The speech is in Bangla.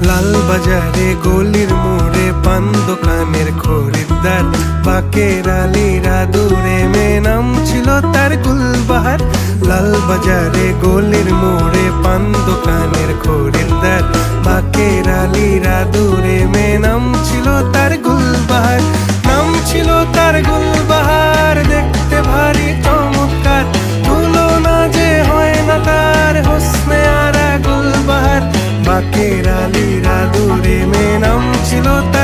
লাল বাজারে গলির মোড়ে পান দোকানের খরিদ্দার, বাকের আলীরা দূরে মেয়ে নাম ছিল তার গুলবাহার। লাল বাজারে গলির মোড়ে পান দোকানের খরিদ্দার, বাকের আলীরা দূরে মেয়ে নাম ছিল তার গুলবাহার। নাম ছিল তার গুলবাহার, দেখতে ভারী চমৎকার, তুলনা যে হয় না তার হোসনে আরা গুলবাহার। বাকের আলীরা দূরে মেয়ে নাম ছিল তার